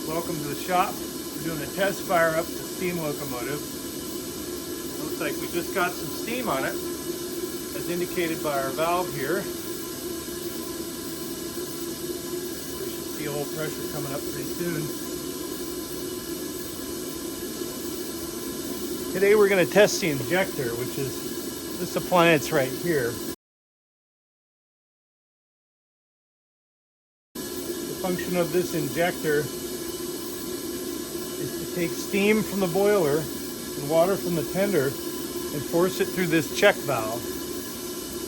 Welcome to the shop. We're doing a test fire up the steam locomotive. Looks like we just got some steam on it, as indicated by our valve here. We should see a little pressure coming up pretty soon. Today we're going to test the injector, which is this appliance right here. The function of this injector is to take steam from the boiler and water from the tender and force it through this check valve.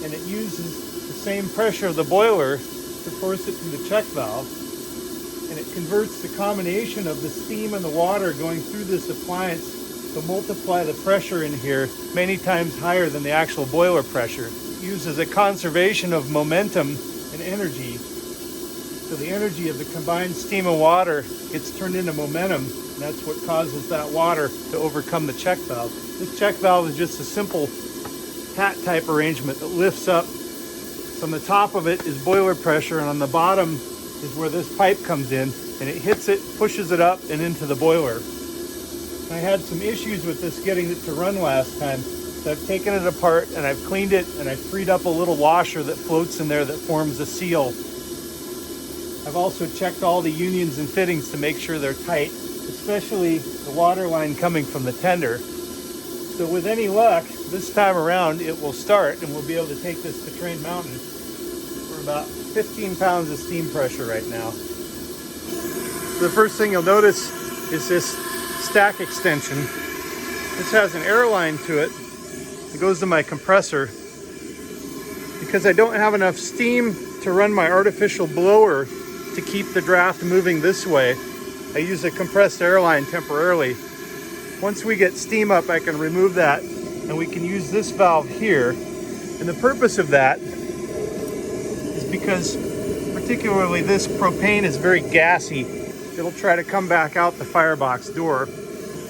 And it uses the same pressure of the boiler to force it through the check valve. And it converts the combination of the steam and the water going through this appliance to multiply the pressure in here many times higher than the actual boiler pressure. It uses a conservation of momentum and energy. So the energy of the combined steam and water gets turned into momentum, and that's what causes that water to overcome the check valve. This check valve is just a simple hat type arrangement that lifts up. So on the top of it is boiler pressure, and on the bottom is where this pipe comes in, and it hits it, pushes it up and into the boiler. I had some issues with this getting it to run last time, so I've taken it apart and I've cleaned it, and I've freed up a little washer that floats in there that forms a seal. I've also checked all the unions and fittings to make sure they're tight, especially the water line coming from the tender. So with any luck, this time around it will start and we'll be able to take this to Train Mountain. We're about 15 pounds of steam pressure right now. The first thing you'll notice is this stack extension. This has an air line to it. It goes to my compressor. Because I don't have enough steam to run my artificial blower to keep the draft moving this way, I use a compressed air line temporarily. Once we get steam up, I can remove that and we can use this valve here. And the purpose of that is because particularly this propane is very gassy. It'll try to come back out the firebox door.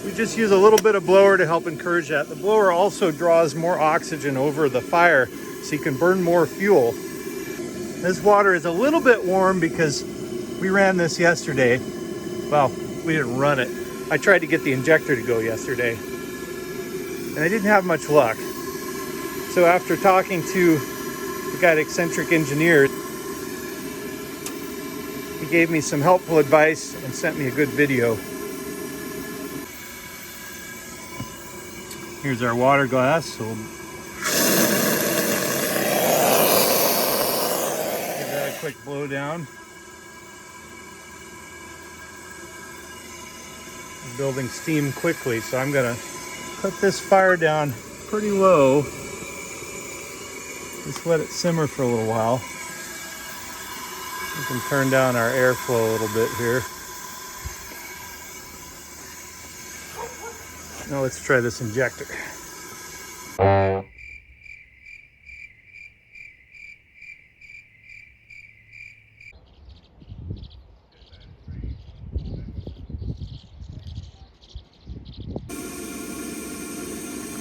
We just use a little bit of blower to help encourage that. The blower also draws more oxygen over the fire so you can burn more fuel. This water is a little bit warm because we ran this yesterday. Well, we didn't run it. I tried to get the injector to go yesterday, and I didn't have much luck. So after talking to the guy at Eccentric Engineer, he gave me some helpful advice and sent me a good video. Here's our water glass. So we'll give that a quick blow down. I'm building steam quickly, so I'm gonna put this fire down pretty low. Just let it simmer for a little while. We can turn down our airflow a little bit here. Now let's try this injector.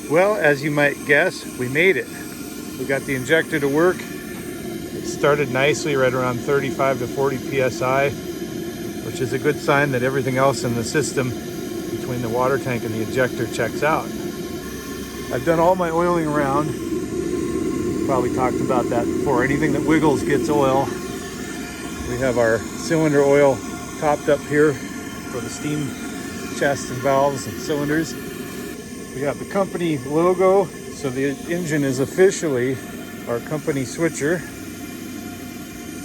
Well, as you might guess, we made it. We got the injector to work. It started nicely right around 35 to 40 psi, which is a good sign that everything else in the system between the water tank and the injector checks out. I've done all my oiling around. Probably talked about that before. Anything that wiggles gets oil. We have our cylinder oil topped up here for the steam chest and valves and cylinders. We have the company logo, so the engine is officially our company switcher.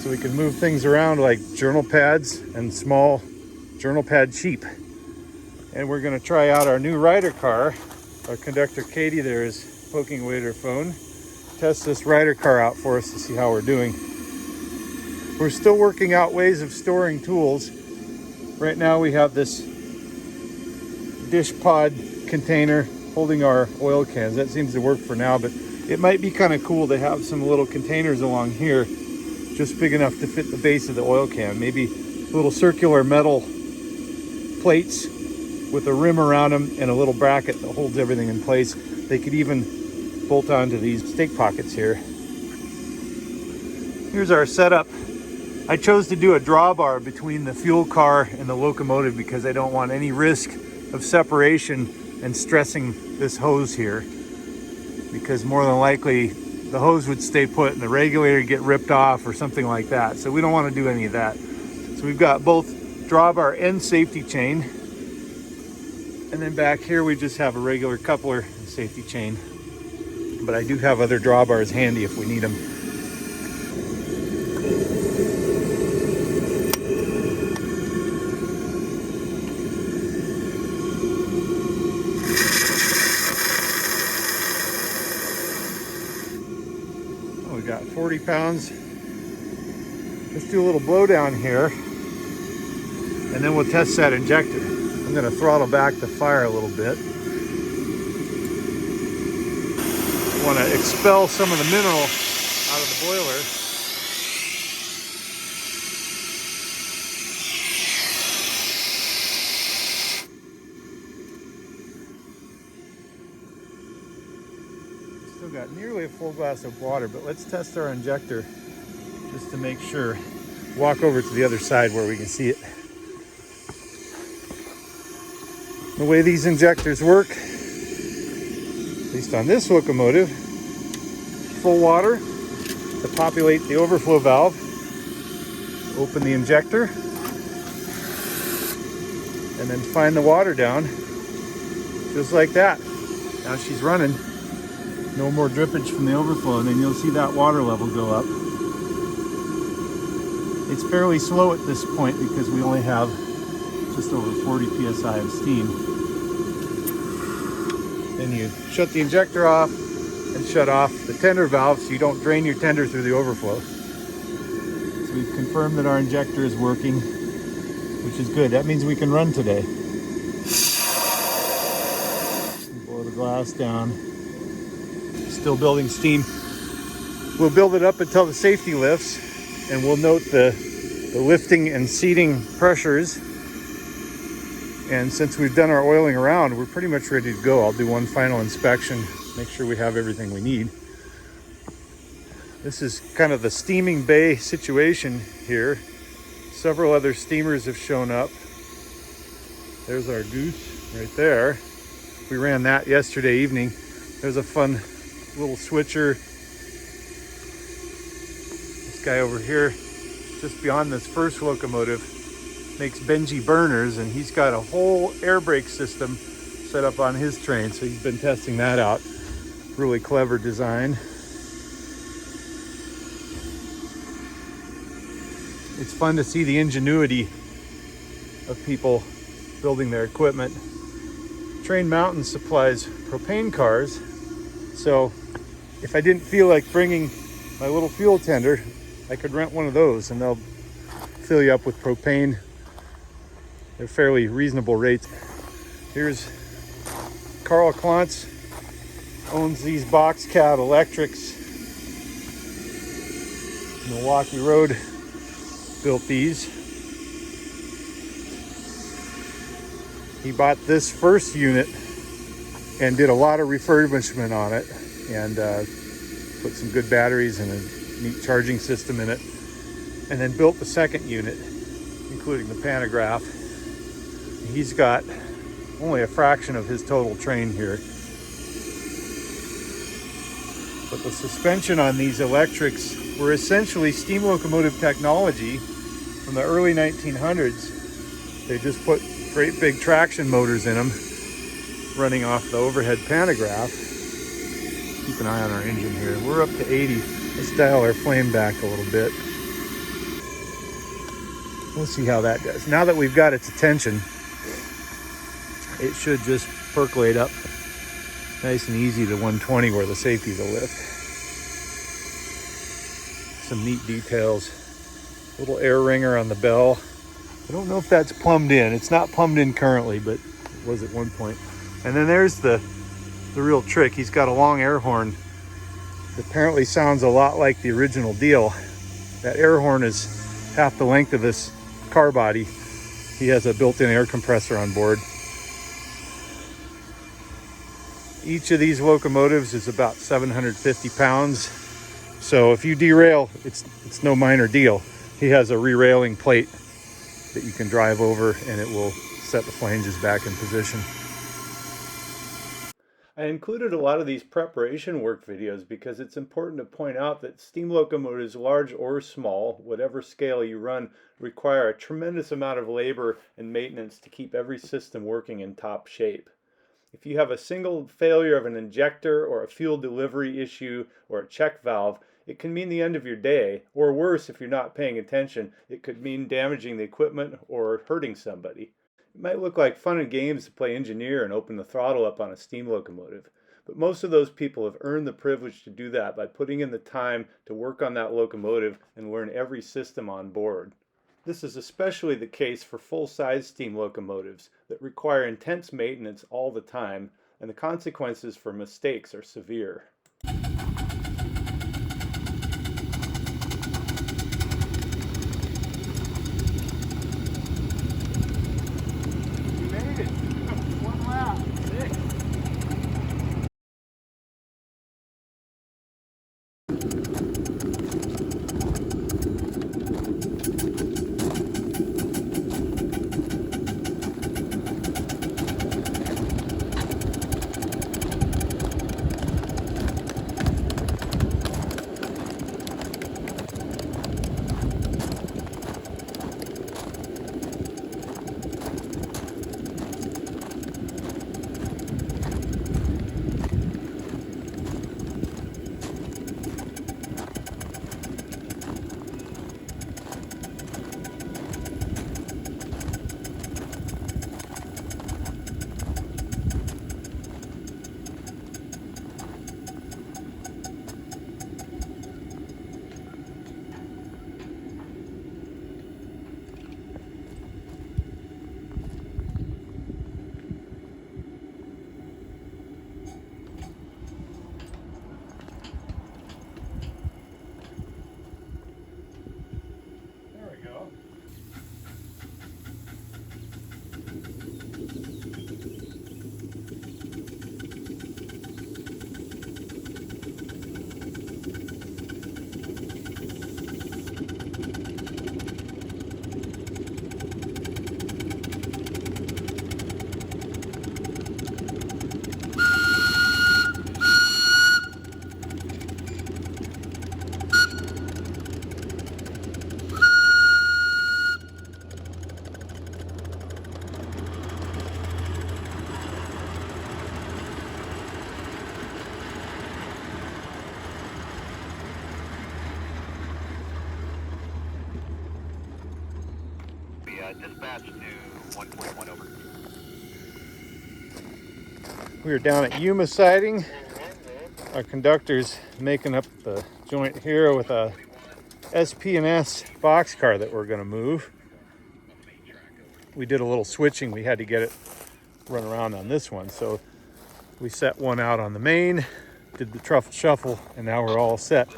So we can move things around like journal pads and small journal pad sheep. And we're going to try out our new rider car. Our conductor Katie there is poking away at her phone. Test this rider car out for us to see how we're doing. We're still working out ways of storing tools. Right now we have this dish pod container holding our oil cans. That seems to work for now, but it might be kind of cool to have some little containers along here just big enough to fit the base of the oil can. Maybe little circular metal plates with a rim around them and a little bracket that holds everything in place. They could even bolt onto these stake pockets here. Here's our setup I chose to do a drawbar between the fuel car and the locomotive because I don't want any risk of separation and stressing this hose here, because more than likely the hose would stay put and the regulator would get ripped off or something like that. So we don't want to do any of that. So we've got both drawbar and safety chain. And then back here we just have a regular coupler and safety chain. But I do have other drawbars handy if we need them. Oh, we got 40 pounds. Let's do a little blow down here, and then we'll test that injector. I'm going to throttle back the fire a little bit. I want to expel some of the mineral out of the boiler. Still got nearly a full glass of water, but let's test our injector just to make sure. Walk over to the other side where we can see it. The way these injectors work, at least on this locomotive, full water to populate the overflow valve, open the injector, and then find the water down, just like that. Now she's running, no more drippage from the overflow, and then you'll see that water level go up. It's fairly slow at this point because we only have just over 40 psi of steam. Then you shut the injector off and shut off the tender valve so you don't drain your tender through the overflow. So we've confirmed that our injector is working, which is good. That means we can run today. Blow the glass down. Still building steam. We'll build it up until the safety lifts, and we'll note the lifting and seating pressures. And since we've done our oiling around, we're pretty much ready to go. I'll do one final inspection, make sure we have everything we need. This is kind of the steaming bay situation here. Several other steamers have shown up. There's our goose right there. We ran that yesterday evening. There's a fun little switcher. This guy over here, just beyond this first locomotive, makes Benji burners, and he's got a whole air brake system set up on his train, so he's been testing that out. Really clever design. It's fun to see the ingenuity of people building their equipment. Train Mountain supplies propane cars, so if I didn't feel like bringing my little fuel tender, I could rent one of those and they'll fill you up with propane. They're fairly reasonable rates. Here's Carl Klontz, owns these Box Cat Electrics. Milwaukee Road built these. He bought this first unit and did a lot of refurbishment on it, and put some good batteries and a neat charging system in it, and then built the second unit, including the pantograph. He's got only a fraction of his total train here. But the suspension on these electrics were essentially steam locomotive technology from the early 1900s. They just put great big traction motors in them, running off the overhead pantograph. Keep an eye on our engine here. We're up to 80. Let's dial our flame back a little bit. We'll see how that does. Now that we've got its attention, it should just percolate up nice and easy to 120 where the safety's a lift. Some neat details. Little air ringer on the bell. I don't know if that's plumbed in. It's not plumbed in currently, but it was at one point. And then there's the real trick. He's got a long air horn that apparently sounds a lot like the original deal. That air horn is half the length of this car body. He has a built-in air compressor on board. Each of these locomotives is about 750 pounds. So if you derail, it's no minor deal. he has a re-railing plate that you can drive over and it will set the flanges back in position. I included a lot of these preparation work videos because it's important to point out that steam locomotives, large or small, whatever scale you run, require a tremendous amount of labor and maintenance to keep every system working in top shape. If you have a single failure of an injector or a fuel delivery issue or a check valve, it can mean the end of your day, or worse, if you're not paying attention, it could mean damaging the equipment or hurting somebody. It might look like fun and games to play engineer and open the throttle up on a steam locomotive, but most of those people have earned the privilege to do that by putting in the time to work on that locomotive and learn every system on board. This is especially the case for full-size steam locomotives that require intense maintenance all the time, and the consequences for mistakes are severe. Dispatch to 141 over. We are down at Yuma siding. Our conductor's making up the joint here with a SP&S boxcar that we're going to move. We did a little switching. We had to get it run around on this one, so we set one out on the main, did the truffle shuffle, and now we're all set.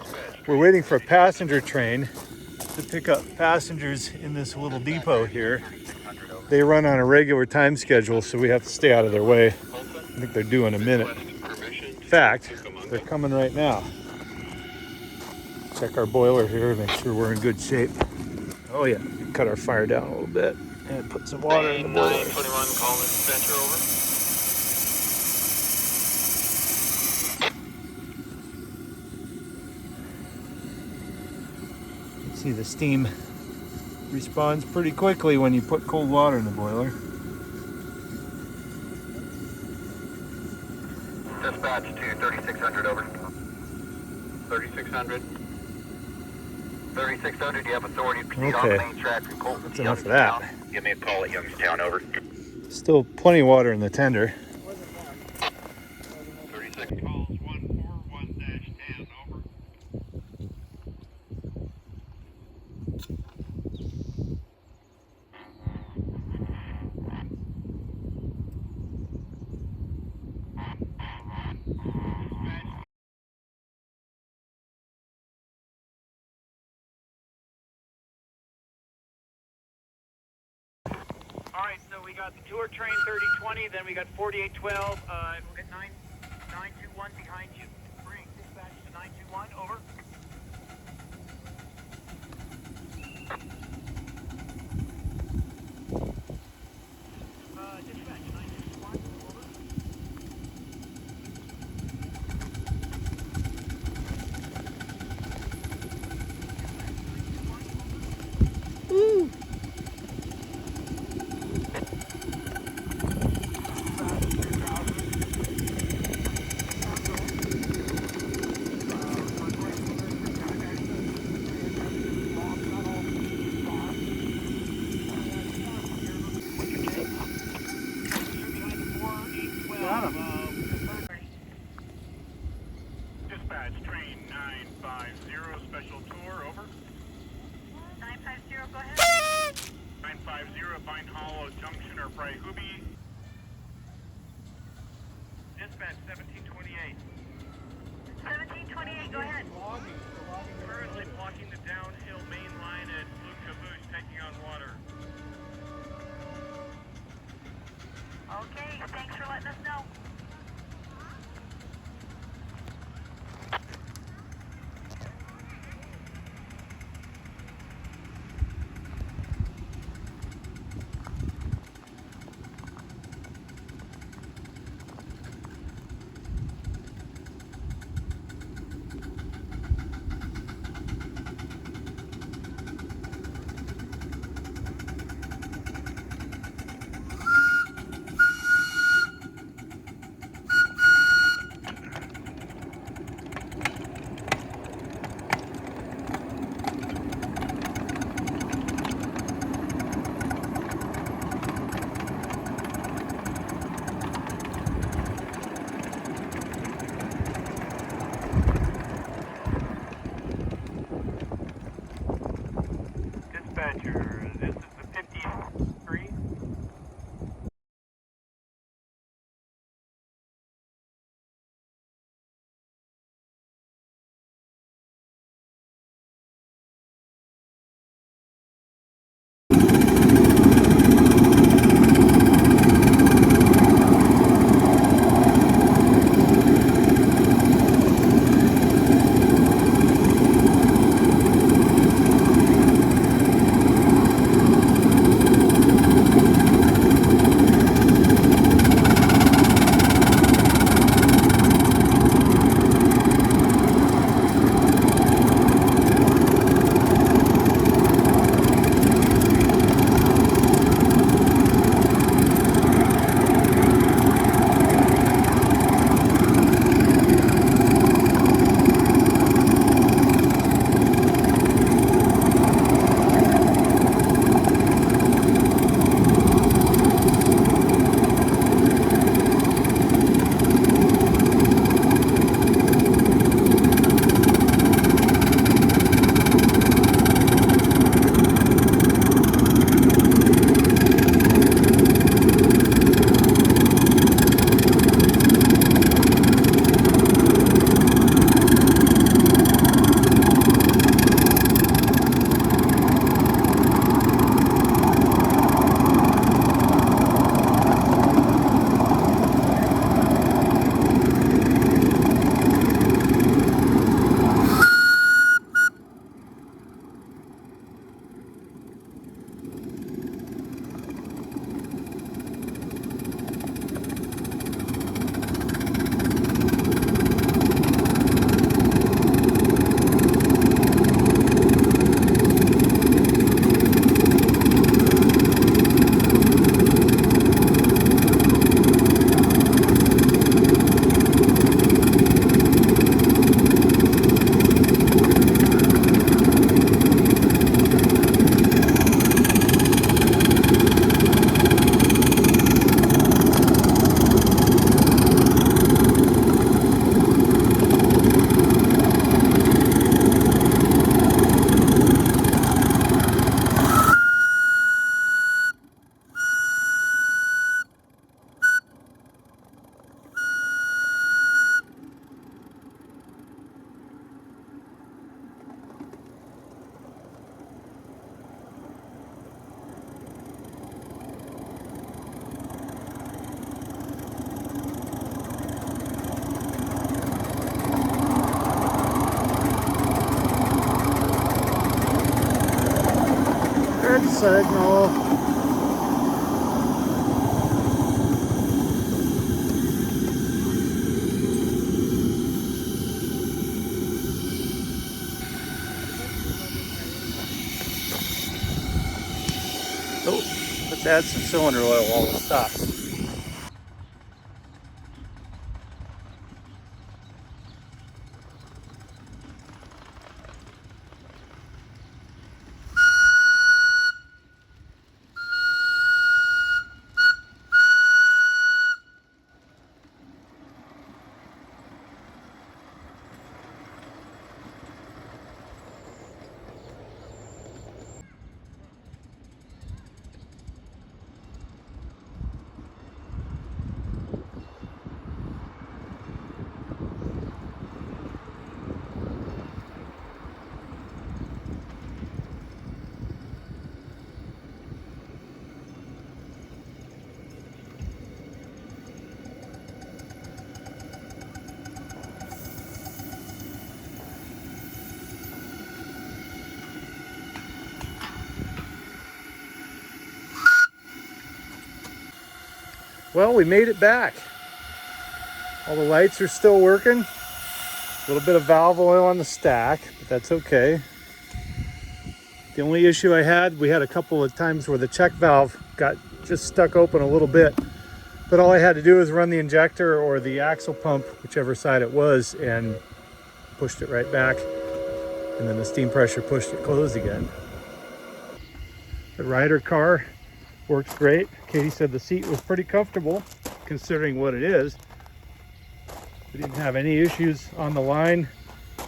We're waiting for a passenger train to pick up passengers in this little depot here. They run on a regular time schedule, so we have to stay out of their way. I think they're due in a minute. In fact, they're coming right now. Check our boiler here, make sure we're in good shape. Oh yeah, cut our fire down a little bit and put some water in the boiler. 921, call dispatcher over. See, the steam responds pretty quickly when you put cold water in the boiler. Dispatch to 3600 over. 3600. 3600, you have authority to proceed on the main track from Colton. That's enough of that. Give me a call at Youngstown, over. Still plenty of water in the tender. 36 calls 141-10, over. All right, so we got the tour train 3020, then we got 4812, and we'll get 921 behind you. Bring dispatch to 921, over. 550 at Vine Hollow Junction or Fraihubi. Dispatch 1728. 1728, go ahead. Currently blocking the downhill main line at Blue Caboose, taking on water. Okay, thanks for letting us know. Dispatcher, this is the 53. Good signal. Oh, let's add some cylinder oil while it stops. Well, we made it back. All the lights are still working. A little bit of valve oil on the stack, but that's okay. The only issue I had, we had a couple of times where the check valve got just stuck open a little bit. But all I had to do was run the injector or the axle pump, whichever side it was, and pushed it right back. And then the steam pressure pushed it closed again. The rider car works great. Katie said the seat was pretty comfortable considering what it is. We didn't have any issues on the line.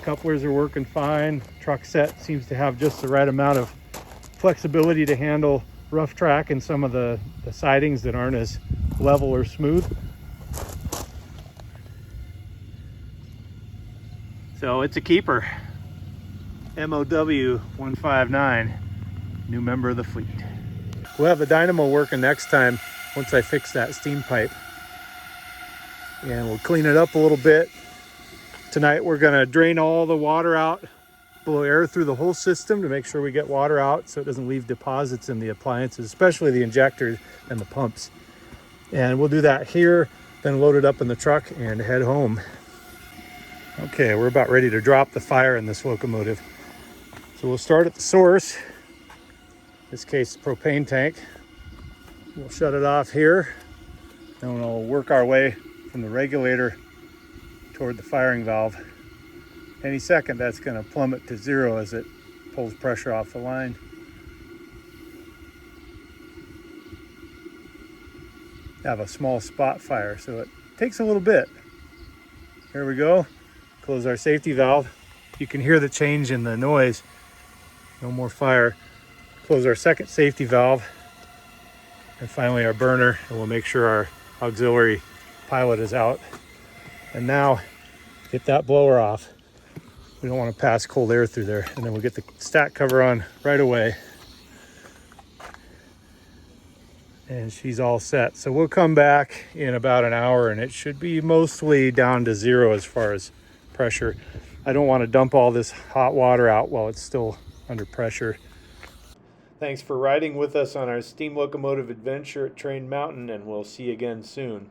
Couplers are working fine. Truck set seems to have just the right amount of flexibility to handle rough track and some of the sidings that aren't as level or smooth. So it's a keeper. MOW 159, new member of the fleet. We'll have the dynamo working next time once I fix that steam pipe. And we'll clean it up a little bit. Tonight we're gonna drain all the water out, blow air through the whole system to make sure we get water out so it doesn't leave deposits in the appliances, especially the injectors and the pumps. And we'll do that here, then load it up in the truck and head home. Okay, we're about ready to drop the fire in this locomotive. So we'll start at the source, in this case the propane tank. We'll shut it off here, and we'll work our way from the regulator toward the firing valve. Any second that's going to plummet to zero as it pulls pressure off the line. Have a small spot fire, so it takes a little bit. Here we go. Close our safety valve. You can hear the change in the noise. No more fire. Close our second safety valve. And finally our burner, and we'll make sure our auxiliary pilot is out. And now get that blower off. We don't want to pass cold air through there. And then we'll get the stack cover on right away. And she's all set. So we'll come back in about an hour and it should be mostly down to zero as far as pressure. I don't want to dump all this hot water out while it's still under pressure. Thanks for riding with us on our steam locomotive adventure at Train Mountain, and we'll see you again soon.